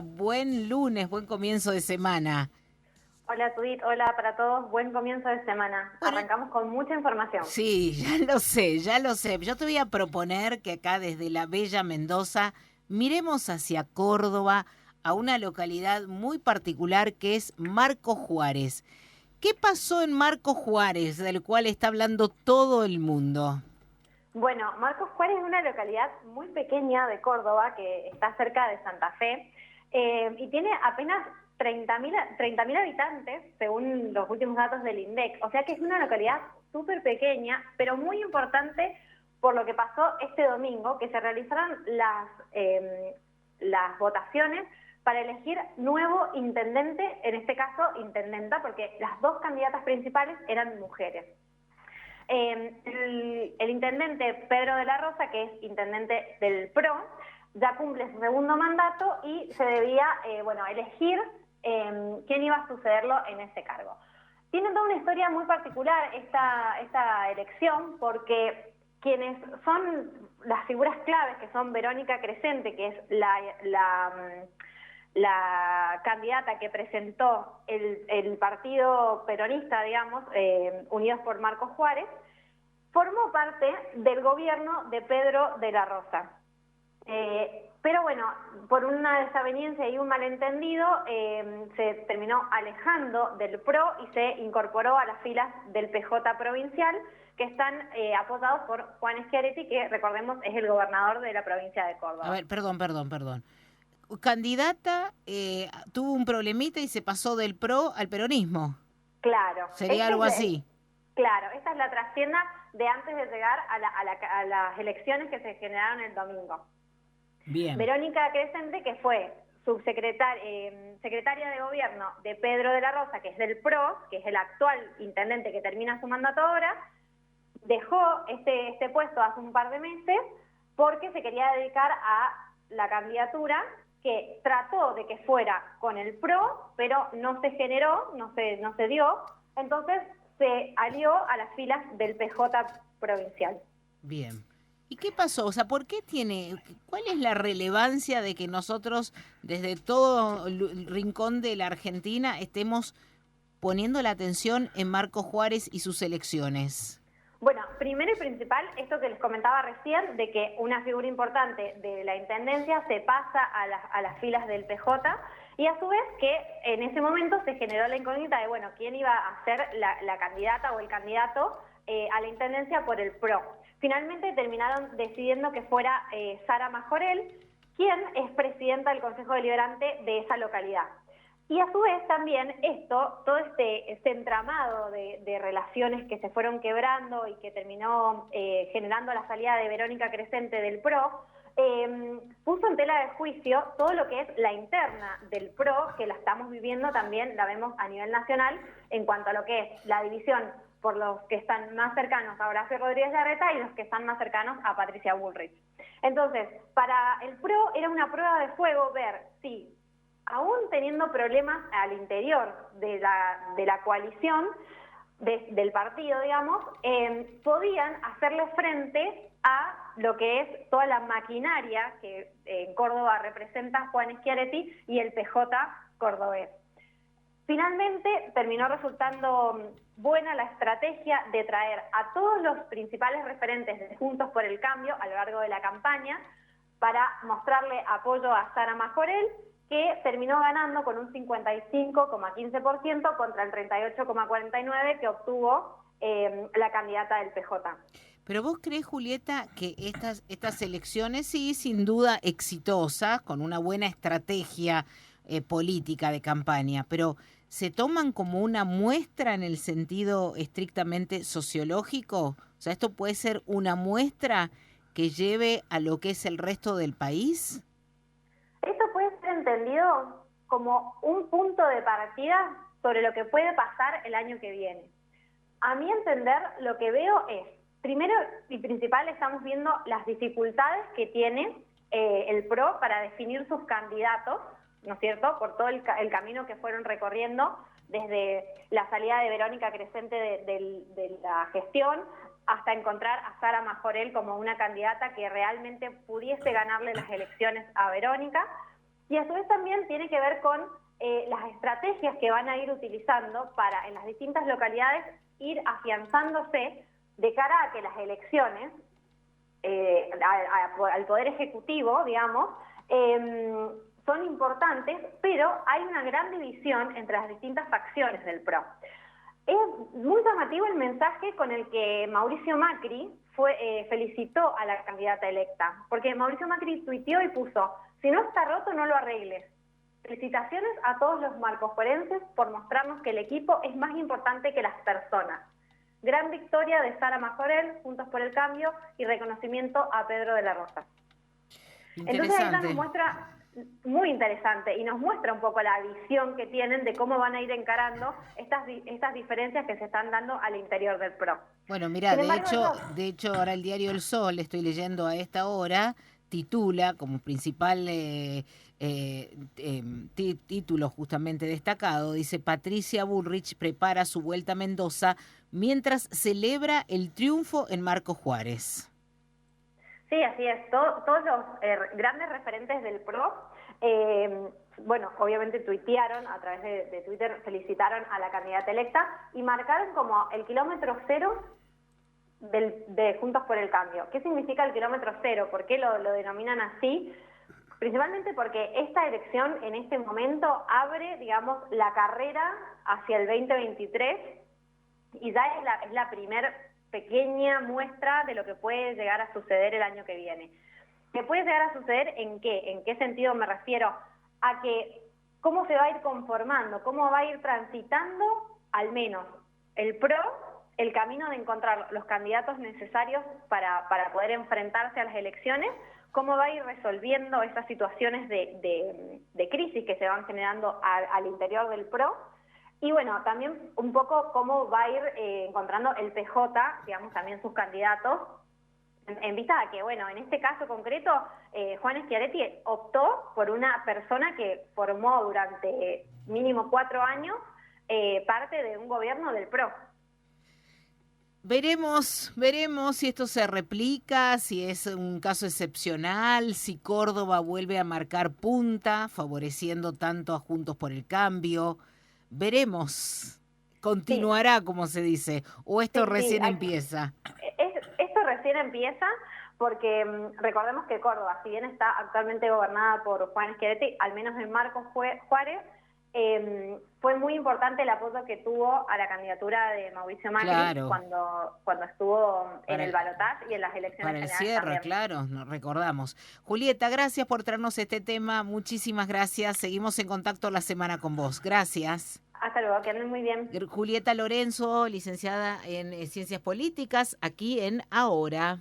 Buen lunes, buen comienzo de semana. Hola Judith, hola para todos, buen comienzo de semana. Bueno, Arrancamos con mucha información. sí, ya lo sé, ya lo sé. Yo te voy a proponer que acá desde la bella Mendoza miremos hacia Córdoba, a una localidad muy particular que es Marco Juárez. ¿Qué pasó en Marco Juárez, del cual está hablando todo el mundo? Bueno, Marcos Juárez es una localidad muy pequeña de Córdoba que está cerca de Santa Fe y tiene apenas 30.000 habitantes según los últimos datos del INDEC. O sea que es una localidad súper pequeña, pero muy importante por lo que pasó este domingo, que se realizaron las votaciones para elegir nuevo intendente, en este caso intendenta, porque las dos candidatas principales eran mujeres. El intendente Pedro de la Rosa, que es intendente del PRO, ya cumple su segundo mandato y se debía elegir quién iba a sucederlo en ese cargo. Tiene toda una historia muy particular esta elección, porque quienes son las figuras claves, que son Verónica Crescente, que es la candidata que presentó el partido peronista, digamos, Unidos por Marcos Juárez, formó parte del gobierno de Pedro de la Rosa. Pero bueno, por una desaveniencia y un malentendido, se terminó alejando del PRO y se incorporó a las filas del PJ provincial, que están apoyados por Juan Schiaretti, que recordemos es el gobernador de la provincia de A Córdoba. ver, perdón. Candidata tuvo un problemita y se pasó del PRO al peronismo. Claro, ¿Sería algo así? claro, esta es la trascienda de antes de llegar a las elecciones que se generaron el domingo. Bien. Verónica Crescente, que fue secretaria de gobierno de Pedro de la Rosa, que es del PRO, que es el actual intendente que termina su mandato ahora, dejó este puesto hace un par de meses porque se quería dedicar a la candidatura, que trató de que fuera con el PRO, pero no se generó, no se dio, entonces se alió a las filas del PJ provincial. Bien. ¿Y qué pasó? O sea, cuál es la relevancia de que nosotros desde todo rincón de la Argentina estemos poniendo la atención en Marco Juárez y sus elecciones? Bueno, primero y principal, esto que les comentaba recién, de que una figura importante de la Intendencia se pasa a las filas del PJ, y a su vez que en ese momento se generó la incógnita de, bueno, quién iba a ser la candidata o el candidato a la Intendencia por el PRO. Finalmente terminaron decidiendo que fuera Sara Majorel, quien es presidenta del Consejo Deliberante de esa localidad. Y a su vez también todo este entramado de relaciones que se fueron quebrando y que terminó generando la salida de Verónica Crescente del PRO, puso en tela de juicio todo lo que es la interna del PRO, que la estamos viviendo también, la vemos a nivel nacional, en cuanto a lo que es la división por los que están más cercanos a Horacio Rodríguez Larreta y los que están más cercanos a Patricia Bullrich. Entonces, para el PRO era una prueba de fuego ver si, aún teniendo problemas al interior de la coalición, del partido, digamos, podían hacerle frente a lo que es toda la maquinaria que en Córdoba representa Juan Schiaretti y el PJ cordobés. Finalmente terminó resultando buena la estrategia de traer a todos los principales referentes de Juntos por el Cambio a lo largo de la campaña para mostrarle apoyo a Sara Majorel, que terminó ganando con un 55,15% contra el 38,49% que obtuvo la candidata del PJ. Pero vos crees, Julieta, que estas elecciones, sí, sin duda exitosas, con una buena estrategia política de campaña, pero ¿se toman como una muestra en el sentido estrictamente sociológico? O sea, ¿esto puede ser una muestra que lleve a lo que es el resto del país? Esto puede ser entendido como un punto de partida sobre lo que puede pasar el año que viene. A mi entender, lo que veo es, primero y principal, estamos viendo las dificultades que tiene el PRO para definir sus candidatos, ¿no es cierto?, por todo el camino que fueron recorriendo desde la salida de Verónica Crescente de la gestión hasta encontrar a Sara Majorel como una candidata que realmente pudiese ganarle las elecciones a Verónica. y a su vez también tiene que ver con las estrategias que van a ir utilizando para en las distintas localidades ir afianzándose de cara a que las elecciones al Poder Ejecutivo, digamos, son importantes, pero hay una gran división entre las distintas facciones del PRO. Es muy llamativo el mensaje con el que Mauricio Macri felicitó a la candidata electa, porque Mauricio Macri tuiteó y puso: si no está roto, no lo arregles. Felicitaciones a todos los marcojuelenses por mostrarnos que el equipo es más importante que las personas. Gran victoria de Sara Majorel, Juntos por el Cambio, y reconocimiento a Pedro de la Rosa. Entonces ella nos muestra, muy interesante, y nos muestra un poco la visión que tienen de cómo van a ir encarando estas diferencias que se están dando al interior del PRO. Bueno, mira, de hecho ahora el diario El Sol, estoy leyendo a esta hora, titula como principal título justamente destacado, dice: Patricia Bullrich prepara su vuelta a Mendoza mientras celebra el triunfo en Marcos Juárez. Sí, así es. Todos los grandes referentes del PRO, bueno, obviamente tuitearon a través de Twitter, felicitaron a la candidata electa y marcaron como el kilómetro cero de Juntos por el Cambio. ¿Qué significa el kilómetro cero? ¿Por qué lo denominan así? Principalmente porque esta elección en este momento abre, digamos, la carrera hacia el 2023 y ya es la primer pequeña muestra de lo que puede llegar a suceder el año que viene. ¿Qué puede llegar a suceder en qué? ¿En qué sentido me refiero? A que cómo se va a ir conformando, cómo va a ir transitando, al menos el PRO, el camino de encontrar los candidatos necesarios para poder enfrentarse a las elecciones, cómo va a ir resolviendo esas situaciones de crisis que se van generando al interior del PRO, y bueno, también un poco cómo va a ir encontrando el PJ, digamos, también sus candidatos, en vista de que, bueno, en este caso concreto, Juan Schiaretti optó por una persona que formó durante mínimo 4 años parte de un gobierno del PRO. Veremos si esto se replica, si es un caso excepcional, si Córdoba vuelve a marcar punta, favoreciendo tanto a Juntos por el Cambio. Veremos. ¿Continuará, como se dice? ¿O esto recién empieza? Esto recién empieza porque recordemos que Córdoba, si bien está actualmente gobernada por Juan Schiaretti, al menos en Marcos Juárez, fue muy importante el apoyo que tuvo a la candidatura de Mauricio Macri, claro, cuando estuvo en el balotaje y en las elecciones para el generales cierre, también. Claro, nos recordamos. Julieta, gracias por traernos este tema, muchísimas gracias. Seguimos en contacto la semana con vos. Gracias. Hasta luego, que anden muy bien. Julieta Lorenzo, licenciada en Ciencias Políticas, aquí en Ahora.